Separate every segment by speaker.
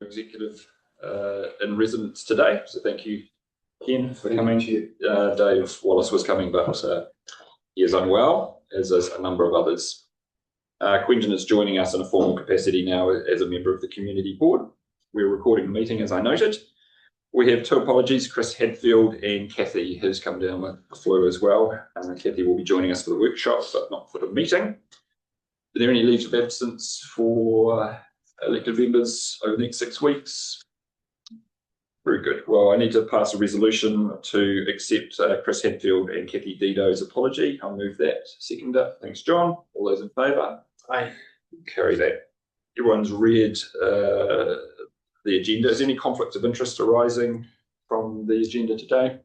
Speaker 1: executive in residence today. So thank you, Ken, for coming. Dave Wallace was coming, but he is unwell, as is a number of others. Quentin is joining us in a formal capacity now as a member of the community board. We're recording the meeting, as I noted. We have two apologies, Chris Hadfield and Kathy, who's come down with the flu as well. Kathy will be joining us for the workshop, but not for the meeting. Are there any leaves of absence for elected members over the next 6 weeks? Very good. Well, I need to pass a resolution to accept Chris Hadfield and Kathy Dido's apology. I'll move that. Seconder. Thanks, John. All those in favour? Aye. Carry that. Everyone's read the agenda. Is any conflict of interest arising from the agenda today?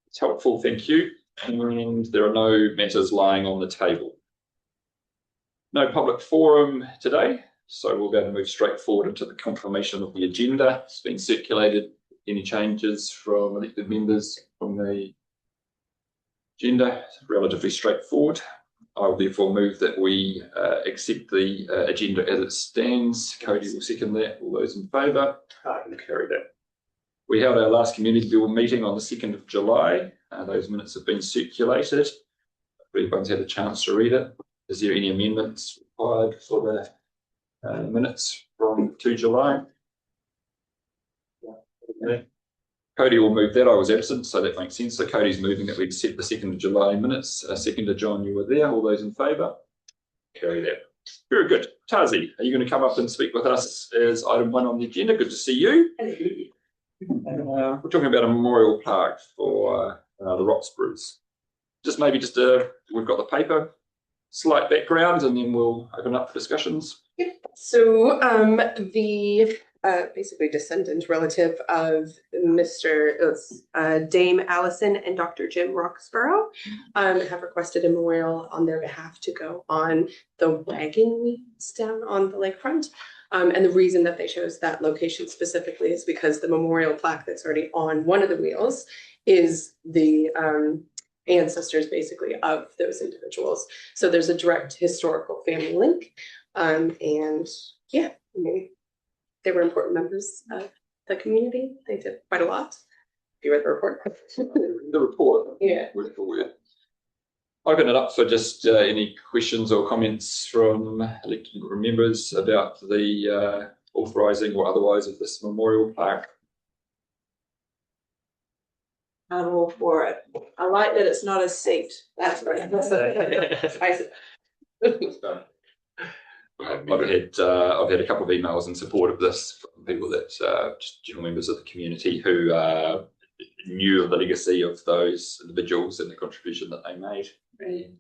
Speaker 1: It's helpful, thank you. And there are no matters lying on the table. No public forum today, so we'll be able to move straight forward into the confirmation of the agenda. It's been circulated. Any changes from elected members from the agenda? It's relatively straightforward. I will therefore move that we accept the agenda as it stands. Cody will second that. All those in favour? We'll carry that. We held our last community board meeting on the 2nd of July. Those minutes have been circulated. Everyone's had a chance to read it. Is there any amendments required for the minutes from 2 July? Okay. Cody will move that. I was absent, so that makes sense. So Cody's moving that we accept the 2nd of July minutes. Seconder, John, you were there. All those in favour? Carry that. Very good. Tazi, are you going to come up and speak with us as item 1 on the agenda? Good to see you. We're talking about a memorial park for the Roxburghs. We've got the paper, slight background, and then we'll open up for discussions.
Speaker 2: Yep. So the basically descendant relative of Dame Allison and Dr. Jim Roxburgh have requested a memorial on their behalf to go on the wagon wheels down on the lakefront. And the reason that they chose that location specifically is because the memorial plaque that's already on one of the wheels is the ancestors basically of those individuals. So there's a direct historical family link. And yeah, they were important members of the community. They did quite a lot. Have you read the report?
Speaker 1: The report?
Speaker 2: Yeah.
Speaker 1: Word for word. Open it up for just any questions or comments from elected members about the authorising or otherwise of this memorial plaque.
Speaker 3: I'm all for it. I like that it's not a seat. That's right.
Speaker 1: I've had a couple of emails in support of this from people that just general members of the community who knew of the legacy of those individuals and the contribution that they made, and it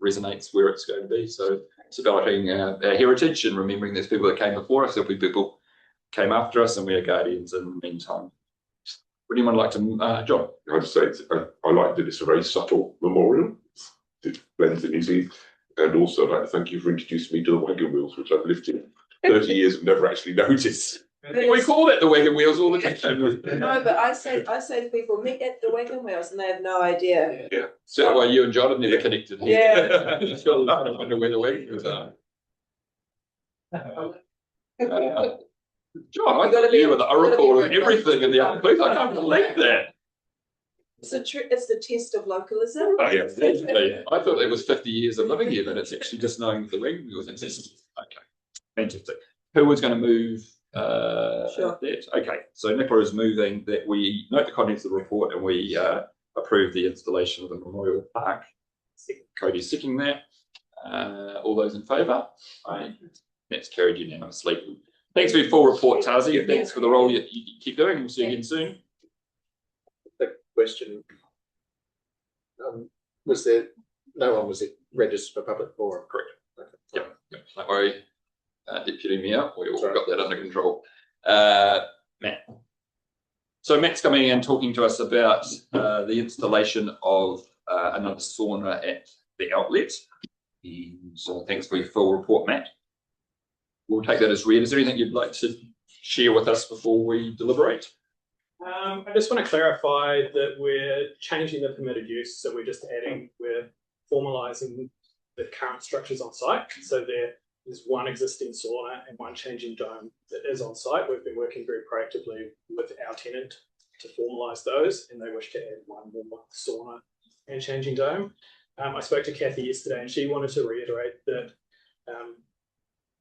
Speaker 1: resonates where it's going to be. So it's celebrating our heritage and remembering there's people that came before us, there'll be people came after us, and we are guardians in the meantime. Would anyone like to, John?
Speaker 4: I'd say I like that it's a very subtle memorial. It blends it easily. And also, I'd like to thank you for introducing me to the wagon wheels, which I've lived in 30 years and never actually noticed.
Speaker 1: We call it the wagon wheels all the time.
Speaker 3: No, but I say to people, meet at the wagon wheels, and they have no idea.
Speaker 4: Yeah.
Speaker 1: So why you and John have never connected.
Speaker 3: Yeah.
Speaker 1: I wonder where the wagon wheels are. John, I thought you were the oracle of everything in the place. I can't believe that.
Speaker 3: It's the test of localism.
Speaker 1: Oh, yeah, I thought it was 50 years of living here, but it's actually just knowing the wagon wheels exist. Okay, fantastic. Who was going to move
Speaker 3: Sure.
Speaker 1: that? Okay, so Nicola is moving that we note the contents of the report and we approve the installation of the memorial park. Cody's seconding that. All those in favour? Aye. That's carried unanimously. Thanks for your full report, Tazi, and thanks for the role you keep doing. We'll see you again soon.
Speaker 5: Question, was there no one was it registered for public forum?
Speaker 1: Correct. Okay. Yep. Don't worry, Deputy Mayor, we all got that under control. Matt. So Matt's coming and talking to us about the installation of another sauna at the outlet. So thanks for your full report, Matt. We'll take that as read. Is there anything you'd like to share with us before we deliberate?
Speaker 6: I just want to clarify that we're changing the permitted use, so we're formalising the current structures on site. So they're there's one existing sauna and one changing dome that is on site. We've been working very proactively with our tenant to formalise those, and they wish to add one more sauna and changing dome. I spoke to Kathy yesterday, and she wanted to reiterate that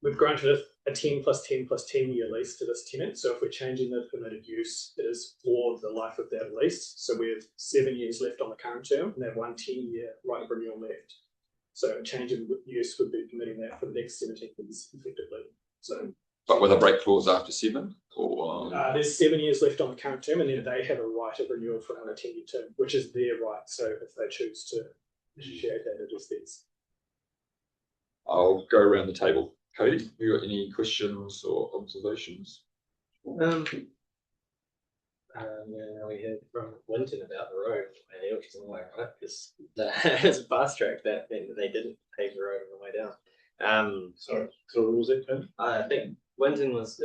Speaker 6: we've granted a 10 plus 10 plus 10 year lease to this tenant. So if we're changing the permitted use, it is for the life of that lease. So we have 7 years left on the current term, and they have 1 10-year right of renewal left. So a change in use would be permitting that for the next 17 years effectively. So,
Speaker 1: but with a break clause after 7, or
Speaker 6: there's 7 years left on the current term, and then they have a right of renewal for another 10-year term, which is their right. So if they choose to initiate that, it is theirs.
Speaker 1: I'll go around the table. Cody, you got any questions or observations?
Speaker 5: Yeah, we heard from Winton about the road, which is annoying, right? Because as a fast track, that they didn't pave the road on the way down.
Speaker 4: Sorry, so what was it, Tony?
Speaker 5: I think Winton was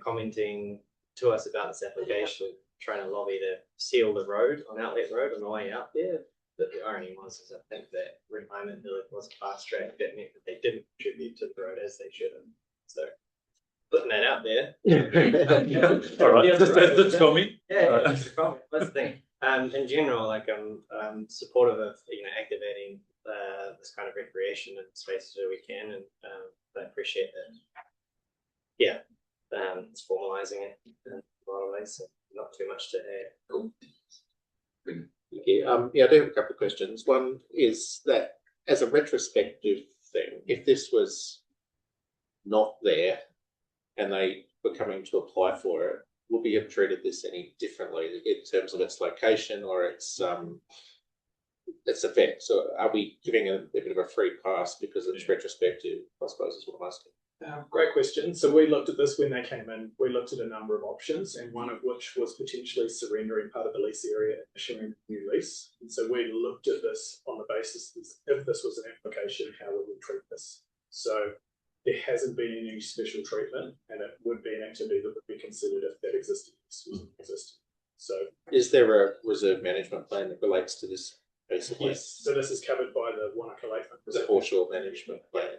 Speaker 5: commenting to us about this application, trying to lobby to seal the road on Outlet Road on the way out there. But the irony was, I think that Retirement Village was a fast track. That meant that they didn't contribute to the road as they should have. So putting that out there.
Speaker 1: All right,
Speaker 5: Yeah,
Speaker 1: that's comment.
Speaker 5: Yeah, that's the comment. That's the thing. In general, like I'm supportive of activating this kind of recreation and spaces where we can, and I appreciate that. Yeah, it's formalising it in a lot of ways. So not too much to add.
Speaker 1: Cool.
Speaker 5: Yeah,
Speaker 7: Yeah, I do have a couple of questions. One is that as a retrospective thing, if this was not there and they were coming to apply for it, would we have treated this any differently in terms of its location or its effect? So are we giving a bit of a free pass because it's retrospective, I suppose is what I'm asking.
Speaker 6: Great question. So we looked at this when they came in. We looked at a number of options, and one of which was potentially surrendering part of the lease area and issuing a new lease. And so we looked at this on the basis that if this was an application, how would we treat this? So there hasn't been any special treatment, and it would be an activity that would be considered if that existing lease wasn't existing. So
Speaker 7: is there a reserve management plan that relates to this piece of land?
Speaker 6: yes, so this is covered by the Wānaka-Upper
Speaker 7: The foreshore management plan.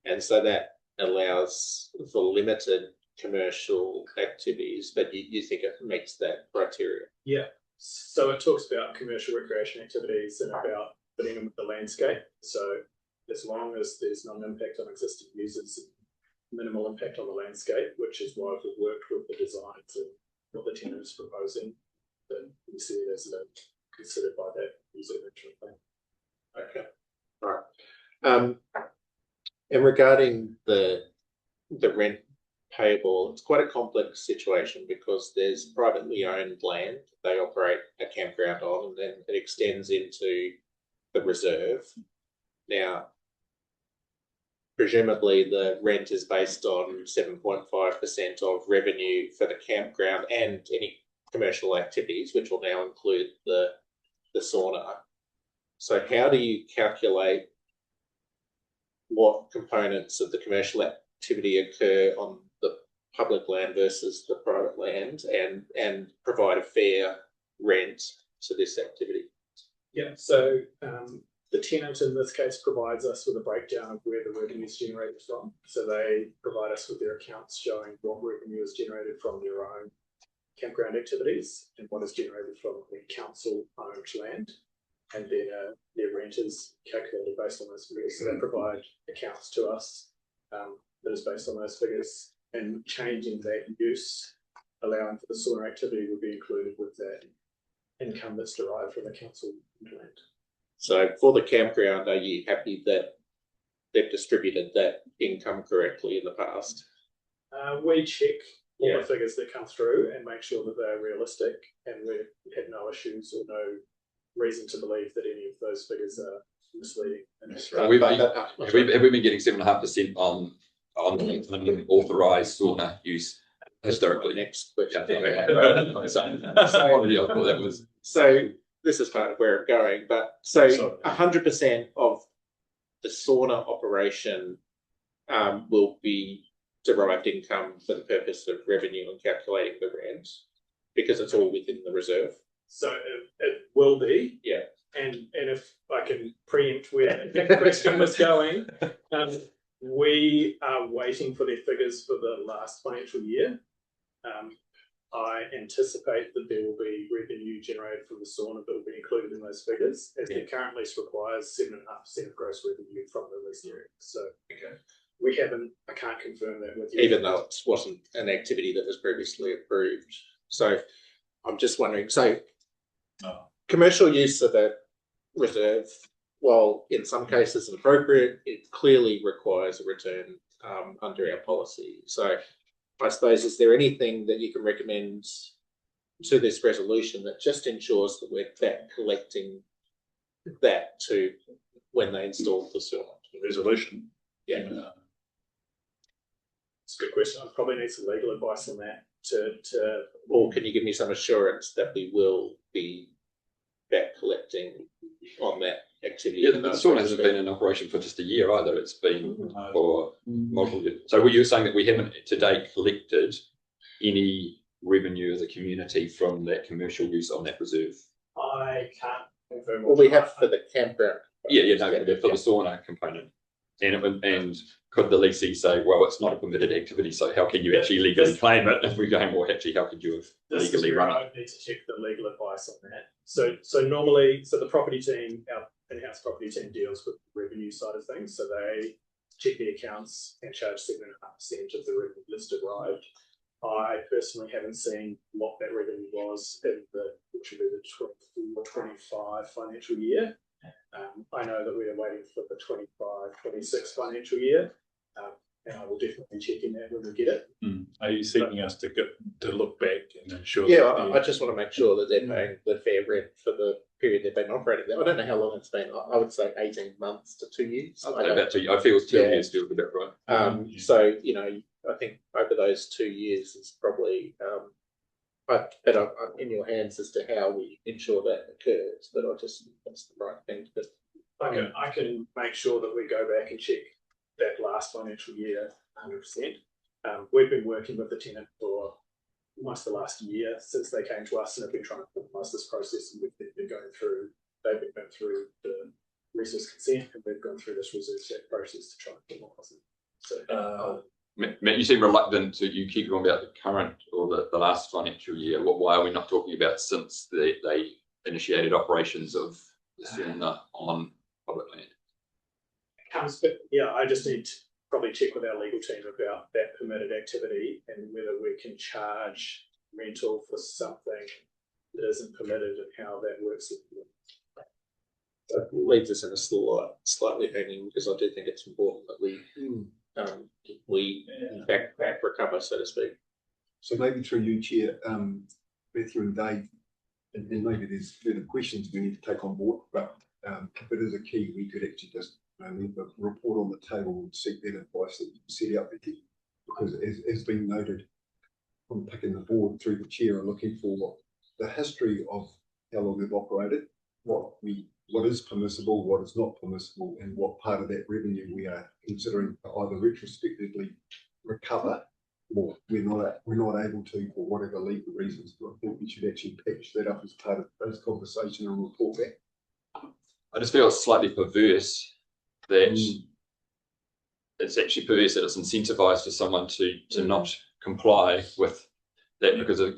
Speaker 7: And so that allows for limited commercial activities, but you think it meets that criteria?
Speaker 6: Yeah. So it talks about commercial recreation activities and about fitting in with the landscape. So as long as there's no impact on existing users, minimal impact on the landscape, which is why we've worked with the designs and what the tenant is proposing, then we see it as considered by that user management plan.
Speaker 7: Okay. All right. And regarding the rent payable, it's quite a complex situation because there's privately owned land they operate a campground on, and then it extends into the reserve. Now, presumably the rent is based on 7.5% of revenue for the campground and any commercial activities, which will now include the sauna. So how do you calculate what components of the commercial activity occur on the public land versus the private land, and provide a fair rent to this activity?
Speaker 6: Yeah, so the tenant in this case provides us with a breakdown of where the revenue is generated from. So they provide us with their accounts showing what revenue is generated from their own campground activities and what is generated from the council-owned land. And then their rent is calculated based on those figures. So they provide accounts to us that is based on those figures, and changing that use, allowing for the sauna activity, would be included with that income that's derived from the council land.
Speaker 7: So for the campground, are you happy that they've distributed that income correctly in the past?
Speaker 6: We check all the figures that come through and make sure that they're realistic, and we had no issues or no reason to believe that any of those figures are misleading.
Speaker 1: Have we been getting 7.5% on authorised sauna use historically?
Speaker 7: Next question. So this is part of where I'm going, but so 100% of the sauna operation will be derived income for the purpose of revenue and calculating the rent, because it's all within the reserve.
Speaker 6: So it will be,
Speaker 7: yeah.
Speaker 6: And if I can preempt where the question was going, We are waiting for their figures for the last financial year. I anticipate that there will be revenue generated from the sauna that will be included in those figures, as the current lease requires 7.5% of gross revenue from the lease area. So we haven't, I can't confirm that with you.
Speaker 7: Even though it wasn't an activity that was previously approved. So I'm just wondering, so commercial use of a reserve, while in some cases appropriate, it clearly requires a return under our policy. So I suppose, is there anything that you can recommend to this resolution that just ensures that we're back collecting that to when they install the sauna?
Speaker 8: The resolution?
Speaker 7: Yeah.
Speaker 6: It's a good question. I probably need some legal advice on that to
Speaker 7: Or can you give me some assurance that we will be back collecting on that activity?
Speaker 1: Yeah, the sauna hasn't been in operation for just a year either. It's been for multiple years. So were you saying that we haven't to date collected any revenue as a community from that commercial use on that reserve?
Speaker 6: I can't confirm.
Speaker 7: Well, we have for the campground.
Speaker 1: For the sauna component. And could the leasee say, well, it's not a permitted activity, so how can you actually legally claim it? If we're going, well, actually, how could you have legally run it?
Speaker 6: I need to check the legal advice on that. So normally, the property team, our in-house property team deals with the revenue side of things. So they check the accounts and charge 7.5% of the revenue list arrived. I personally haven't seen what that revenue was in which would be the 24-25 financial year. I know that we are waiting for the 25-26 financial year, and I will definitely check in that when we get it.
Speaker 8: Are you seeking us to look back and ensure?
Speaker 7: Yeah, I just want to make sure that they're paying the fair rent for the period they've been operating there. I don't know how long it's been. I would say 18 months to 2 years.
Speaker 1: I feel it's 2 years feels a bit right.
Speaker 7: So, you know, I think over those 2 years is probably, but I'm in your hands as to how we ensure that occurs. But I just think that's the right thing to do.
Speaker 6: I can make sure that we go back and check that last financial year 100%. We've been working with the tenant for almost the last year since they came to us and have been trying to formalize this process, and they've been going through the resource consent, and we've gone through this reserve set process to try and formalize it. So
Speaker 1: Matt, you seem reluctant to you keep on about the current or the last financial year. Why are we not talking about since they initiated operations of the sauna on public land?
Speaker 6: I just need to probably check with our legal team about that permitted activity and whether we can charge rental for something that isn't permitted and how that works.
Speaker 7: That leaves us in a slightly hanging, because I do think it's important that we back recover, so to speak.
Speaker 9: So maybe through you, Chair, Matthew and Dave, and maybe there's further questions we need to take on board, but if it is a key, we could actually just leave a report on the table and seek that advice that you set out there, because as been noted, I'm picking the board through the chair and looking for the history of how long they've operated, what is permissible, what is not permissible, and what part of that revenue we are considering to either retrospectively recover or we're not able to for whatever legal reasons. But I think we should actually patch that up as part of those conversations and report back.
Speaker 1: I just feel it's slightly perverse that it's actually perverse that it's incentivized for someone to not comply with that because of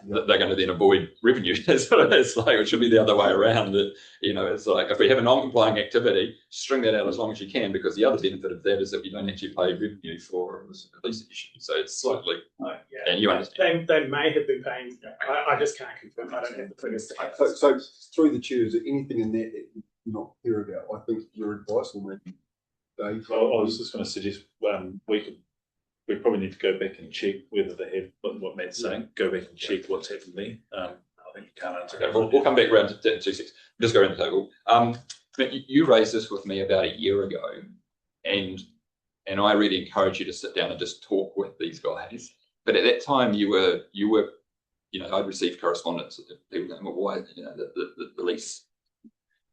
Speaker 1: they're going to then avoid revenue. That's what it is like. It should be the other way around. That it's like if we have a non-complying activity, string that out as long as you can, because the other benefit of that is that we don't actually pay revenue for a lease issue. So it's slightly, and you understand.
Speaker 6: They may have been paying. I just can't confirm. I don't have the figures.
Speaker 9: So through the chair, is there anything in that you're not clear about? I think your advice will maybe Dave.
Speaker 8: I was just going to suggest we probably need to go back and check whether they have what Matt's saying. Go back and check what's happened there. I think you can't answer.
Speaker 1: Okay, we'll come back around to 2-6. Just go around the table. You raised this with me about a year ago, and I really encourage you to sit down and just talk with these guys. But at that time, you were I'd received correspondence with people going, well, why the lease,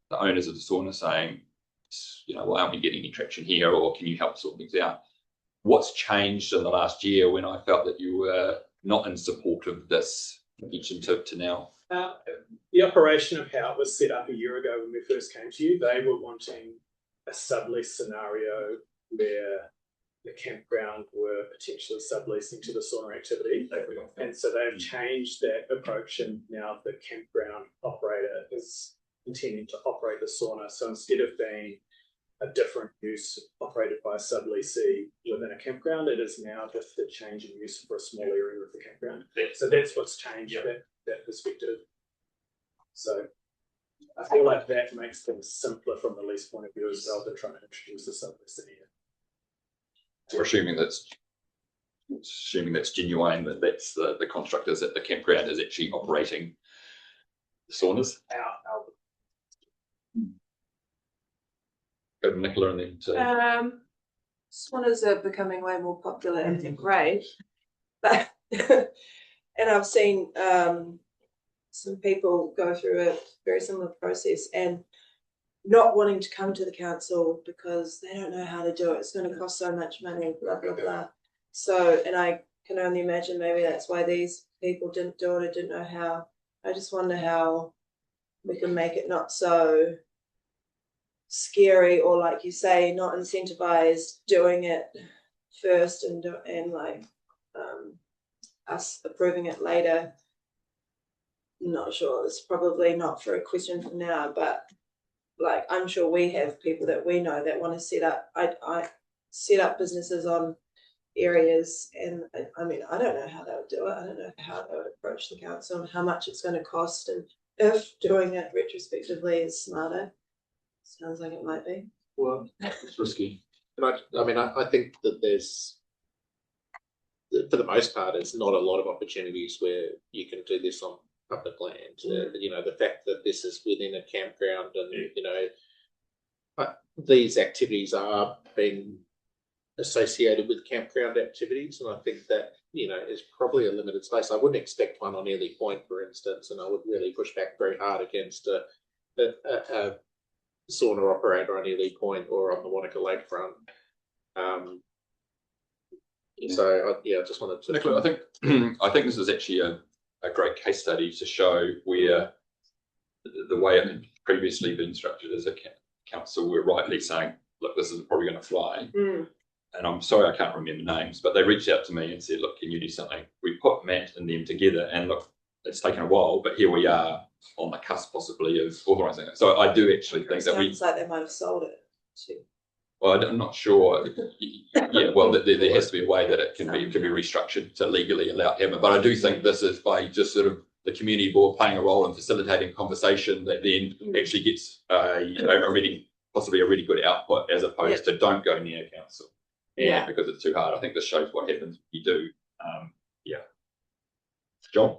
Speaker 1: the owners of the sauna saying, why aren't we getting any traction here, or can you help sort things out? What's changed in the last year when I felt that you were not in support of this to now?
Speaker 6: The operation of how it was set up a year ago when we first came to you, they were wanting a sublease scenario where the campground were potentially subleasing to the sauna activity. And so they've changed that approach, and now the campground operator is intending to operate the sauna. So instead of being a different use operated by a subleasee within a campground, it is now just a change in use for a small area of the campground. So that's what's changed, that perspective. So I feel like that makes things simpler from the lease point of view as well, than trying to introduce the subleasee.
Speaker 1: We're assuming that's genuine, that that's the construct is that the campground is actually operating the saunas. Go to Nicola and then to
Speaker 3: Saunas are becoming way more popular and great, but and I've seen some people go through a very similar process and not wanting to come to the council because they don't know how to do it. It's going to cost so much money, blah, blah, blah. So, and I can only imagine maybe that's why these people didn't do it or didn't know how. I just wonder how we can make it not so scary, or like you say, not incentivize doing it first and like us approving it later. Not sure. It's probably not for a question for now, but like I'm sure we have people that we know that want to set up. I set up businesses on areas, and I mean I don't know how they would do it. I don't know how they would approach the council and how much it's going to cost, and if doing it retrospectively is smarter. Sounds like it might be.
Speaker 1: well, it's risky.
Speaker 7: I mean, I think that there's, for the most part, it's not a lot of opportunities where you can do this on public land. You know, the fact that this is within a campground, and you know, these activities are being associated with campground activities, and I think that, you know, is probably a limited space. I wouldn't expect one on Ely Point, for instance, and I would really push back very hard against a sauna operator on Ely Point or on the Wānaka lakefront. So I just wanted to.
Speaker 1: Nicola, I think this is actually a great case study to show where the way it had previously been structured as a council, we're rightly saying, look, this is probably going to fly. And I'm sorry, I can't remember names, but they reached out to me and said, look, can you do something? We put Matt and them together, and look, it's taken a while, but here we are on the cusp possibly of authorising it. So I do actually think that
Speaker 3: sounds like they might have sold it too.
Speaker 1: Well, I'm not sure. Yeah, well, there has to be a way that it can be restructured to legally allow him. But I do think this is by just sort of the community board playing a role in facilitating conversation that then actually gets possibly a really good output, as opposed to don't go near council. Because it's too hard. I think this shows what happens when you do. John?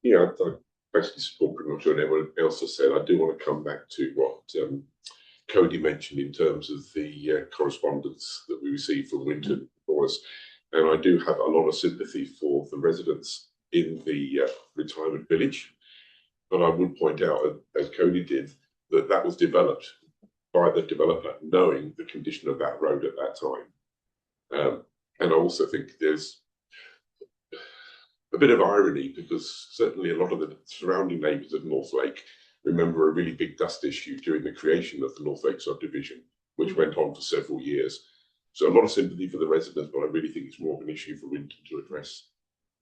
Speaker 4: Yeah, I basically support pretty much what everyone else has said. I do want to come back to what Cody mentioned in terms of the correspondence that we received from Winton for us. And I do have a lot of sympathy for the residents in the retirement village. But I would point out, as Cody did, that that was developed by the developer knowing the condition of that road at that time. And I also think there's a bit of irony, because certainly a lot of the surrounding neighbours of North Lake remember a really big dust issue during the creation of the North Lake subdivision, which went on for several years. So a lot of sympathy for the residents, but I really think it's more of an issue for Winton to address.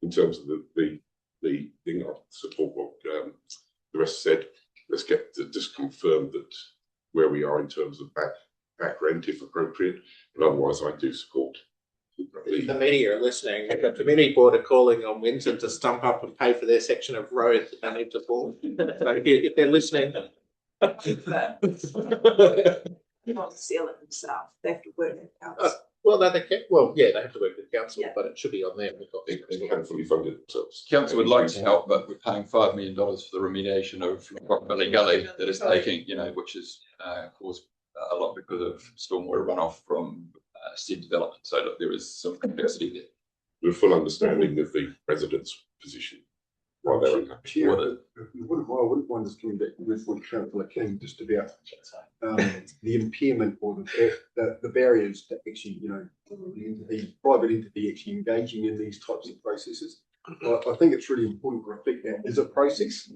Speaker 4: In terms of the thing, I support what the rest said. Let's get to just confirm that where we are in terms of back rent, if appropriate, but otherwise I do support.
Speaker 7: The media are listening. The community board are calling on Winton to stump up and pay for their section of road that they need to form. So if they're listening,
Speaker 3: Not seal it themselves. They have to work it out.
Speaker 7: well, no, they can. Well, yeah, they have to work with council, but it should be on them.
Speaker 4: They can fully fund it themselves.
Speaker 1: Council would like to help, but we're paying $5 million for the remediation of Rockabilly Gully that is taking, which is caused a lot because of stormwater runoff from said development. So look, there is some complexity there.
Speaker 4: With full understanding of the residents' position while they're in
Speaker 9: I wouldn't mind us coming back with what Councillor King just about the impairment or the barriers to actually, the private entity actually engaging in these types of processes. I think it's really important to reflect that as a process.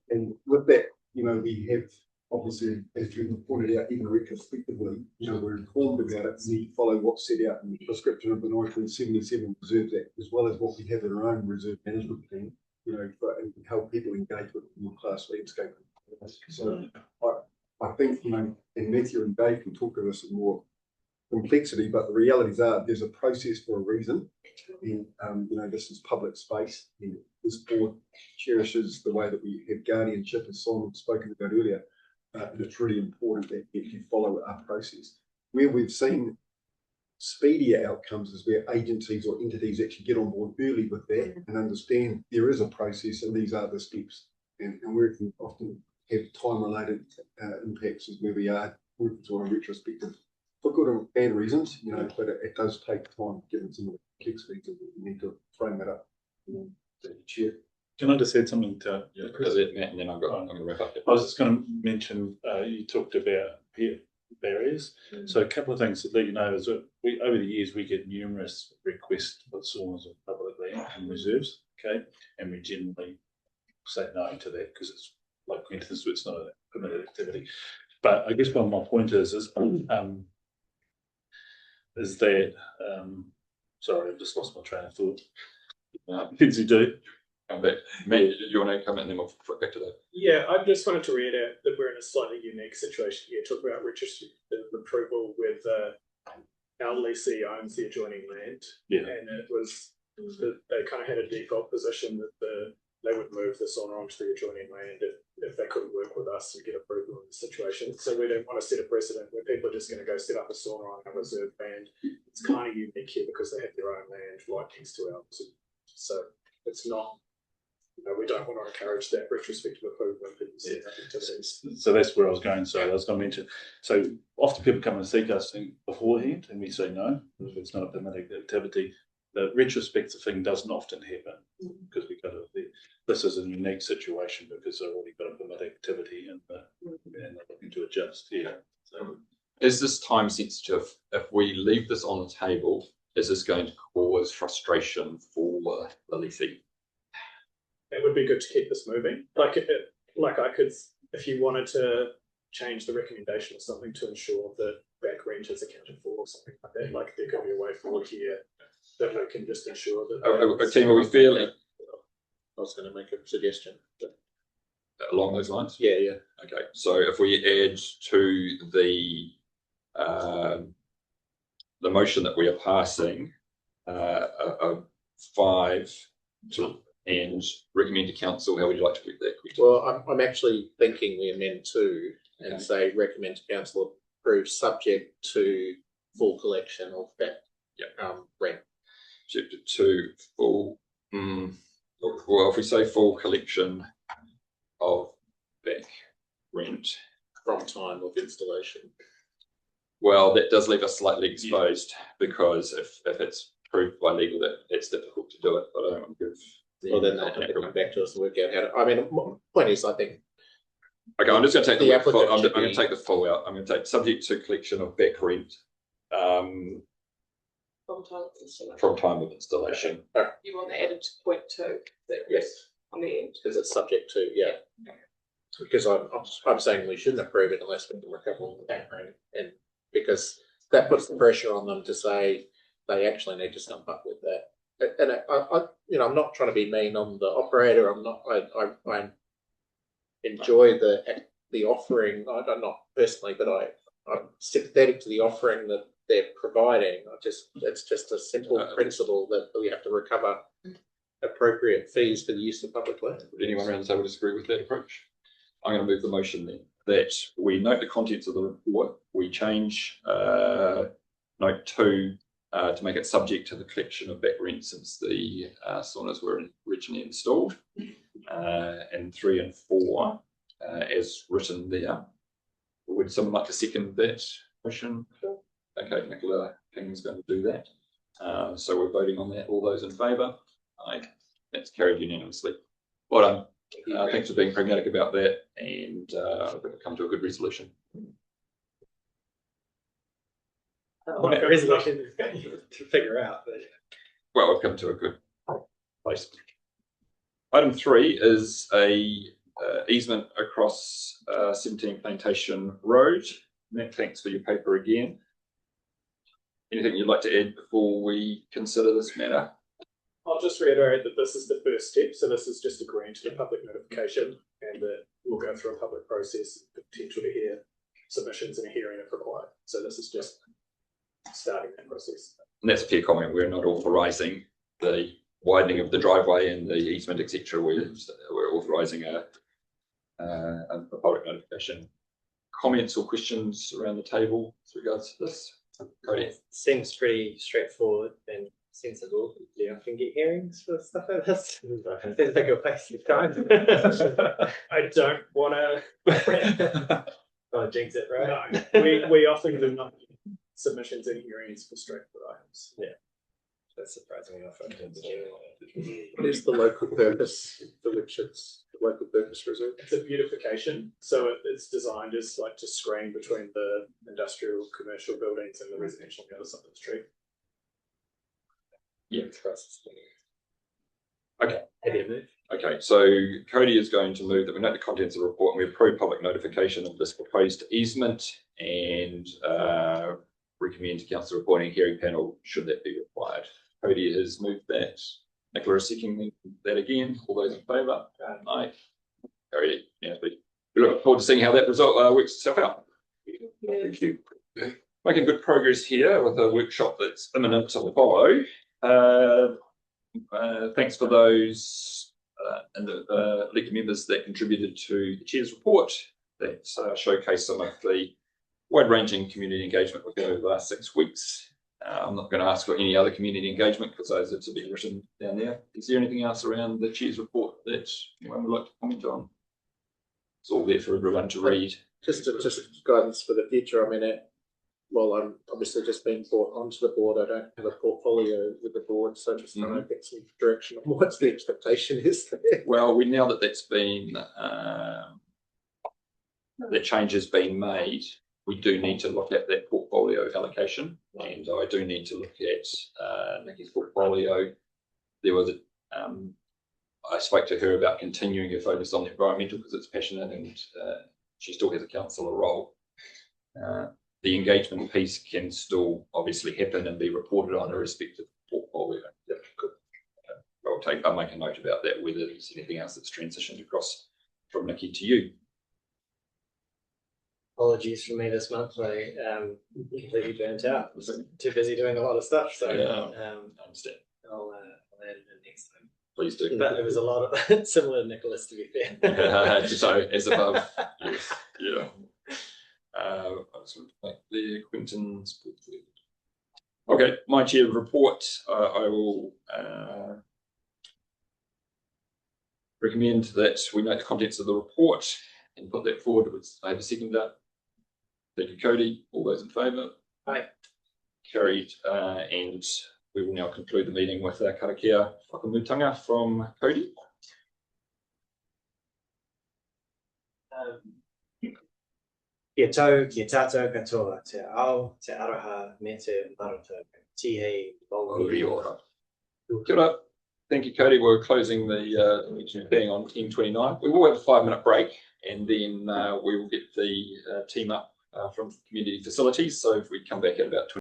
Speaker 9: And with that, we have obviously, as you pointed out, even retrospectively, we're informed about it. We need to follow what's set out in the prescription of the 1977 Reserves Act, as well as what we have in our own reserve management plan, and help people engage with the class landscape. So I think, and Matthew and Dave can talk to this in more complexity, but the realities are there's a process for a reason. And, this is public space. And this board cherishes the way that we have guardianship, as Simon spoken about earlier. And it's really important that you follow our process. Where we've seen speedier outcomes is where agencies or entities actually get on board early with that and understand there is a process and these are the steps. And where it can often have time-related impacts is where we are working on a retrospective for good or bad reasons, but it does take time given some of the complexities and we need to frame that up. Chair.
Speaker 8: Can I just add something to
Speaker 1: Chris? Matt, and then I'm going to wrap up.
Speaker 8: I was just going to mention, you talked about peer barriers. So a couple of things to let you know is that over the years, we get numerous requests for saunas of public land and reserves, okay? And we generally say no to that because it's like maintenance, so it's not a permitted activity. But I guess one of my point is that, sorry, I've just lost my train of thought. Things you do.
Speaker 1: Come back. Matt, you want to come in and then we'll flip back to that?
Speaker 6: Yeah, I just wanted to reiterate that we're in a slightly unique situation here. Talk about retrospective approval with our lessee owns the adjoining land, and it was they kind of had a default position that they would move the sauna onto the adjoining land if they couldn't work with us and get approval in the situation. So we don't want to set a precedent where people are just going to go set up a sauna on our reserve land. It's kind of unique here because they have their own land right next to ours. So it's not. We don't want to encourage that retrospective approval when people set up activities.
Speaker 8: So that's where I was going. Sorry, I was going to mention. So often people come and seek us beforehand, and we say no if it's not a permitted activity. The retrospective thing doesn't often happen because we got this is a unique situation because they've already got a permitted activity and they're looking to adjust. Yeah. So
Speaker 1: is this time sensitive? If we leave this on the table, is this going to cause frustration for the lessee?
Speaker 6: It would be good to keep this moving. Like I could, if you wanted to change the recommendation or something to ensure that back rent is accounted for or something like that, like there could be a way forward here that we can just ensure that.
Speaker 1: Team, are we fairly?
Speaker 7: I was going to make a suggestion.
Speaker 1: Along those lines?
Speaker 7: Yeah.
Speaker 1: Okay, so if we add to the motion that we are passing a 5 to and recommend to council, how would you like to put that question?
Speaker 7: Well, I'm actually thinking we amend 2 and say recommend to council approve subject to full collection of that rent.
Speaker 1: Subject to full. Well, if we say full collection of back rent
Speaker 7: from time of installation.
Speaker 1: Well, that does leave us slightly exposed because if it's proved by legal that it's difficult to do it, but I don't want to give.
Speaker 7: Well, then they have to come back to us and work out how to. I mean, my point is, I think.
Speaker 1: Okay, I'm just going to take the full. I'm
Speaker 7: should
Speaker 1: going to take the full out. I'm going to take subject to collection of back rent. From time of installation.
Speaker 2: You want the added to point 2?
Speaker 7: Yes.
Speaker 2: On the end.
Speaker 7: Because it's subject to, Because I'm saying we shouldn't approve it unless we can recover all the back rent, and because that puts the pressure on them to say they actually need to stump up with that. And I'm not trying to be mean on the operator. I'm not. I enjoy the offering. I'm not personally, but I'm sympathetic to the offering that they're providing. It's just a simple principle that we have to recover appropriate fees for the use of public land.
Speaker 1: Would anyone around the table disagree with that approach? I'm going to move the motion then that we note the contents of the report. We change note 2 to make it subject to the collection of back rent since the saunas were originally installed, and 3 and 4 as written there. Would someone like to second that motion? Sure. Okay, Nicola King's going to do that. So we're voting on that. All those in favour? Aye. That's carried unanimously. Well done. Thanks for being pragmatic about that, and we've come to a good resolution.
Speaker 5: What resolution to figure out? But...
Speaker 1: Well, we've come to a good place. Item 3 is a easement across 17 Plantation Road. Matt, thanks for your paper again. Anything you'd like to add before we consider this matter?
Speaker 6: I'll just reiterate that this is the first step, so this is just agreeing to the public notification, and that we'll go through a public process, potential to hear submissions and a hearing if required. So this is just starting that process.
Speaker 1: And that's a fair comment. We're not authorising the widening of the driveway and the easement, etc. We're authorising a public notification. Comments or questions around the table with regards to this? Cody?
Speaker 5: It seems pretty straightforward and sensible. Do you often get hearings for stuff like this? It seems like a waste of time.
Speaker 6: I don't want to
Speaker 5: Jinx it, right?
Speaker 6: No, we often do not get submissions and hearings for straightforward items.
Speaker 5: Yeah. That's surprisingly often.
Speaker 10: What is the local purpose for which it's the local purpose reserve?
Speaker 6: It's a beautification, so it's designed as like to screen between the industrial commercial buildings and the residential on the other side of the street.
Speaker 1: Yeah. Okay, so Cody is going to move that we note the contents of the report and we approve public notification of this proposed easement and recommend to council appointing a hearing panel should that be required. Cody has moved that. Nicola is seeking that again. All those in favour? Aye. Carried. Yeah, we look forward to seeing how that result works itself out. Thank you. Making good progress here with a workshop that's imminent to follow. Thanks for those and the elected members that contributed to the chair's report that showcased some of the wide-ranging community engagement we've had over the last 6 weeks. I'm not going to ask for any other community engagement because those are to be written down there. Is there anything else around the chair's report that anyone would like to comment on? It's all there for everyone to read.
Speaker 10: Just guidance for the future. I mean, I'm obviously just being brought onto the board. I don't have a portfolio with the board, so just trying to get some direction on what the expectation is there.
Speaker 1: Well, now that that's been that change has been made, we do need to look at that portfolio allocation, and I do need to look at Nikki's portfolio. There was I spoke to her about continuing her focus on the environmental because it's passionate and she still has a councillor role. The engagement piece can still obviously happen and be reported on irrespective of portfolio. I'll make a note about that, whether there's anything else that's transitioned across from Nikki to you.
Speaker 5: Apologies for me this month. I completely burnt out. I was too busy doing a lot of stuff. So
Speaker 1: I understand.
Speaker 5: I'll add it in next time.
Speaker 1: Please do.
Speaker 5: But it was a lot of similar to Nicholas, to be fair.
Speaker 1: So as above, yes, yeah. I just want to make the Quinton's. Okay, my chair report. I will recommend that we note the contents of the report and put that forward. I have a seconder. Thank you, Cody. All those in favour?
Speaker 5: Aye.
Speaker 1: Carried. And we will now conclude the meeting with a karakia whakamutanga from Cody.
Speaker 5: Kia tau, kia tātou katoa, te ao, te aroha, me te marutau, tihei,
Speaker 1: Uri ora. Kia ora. Thank you, Cody. We're closing the meeting being on 10:29. We will have a 5-minute break and then we will get the team up from community facilities. So if we come back at about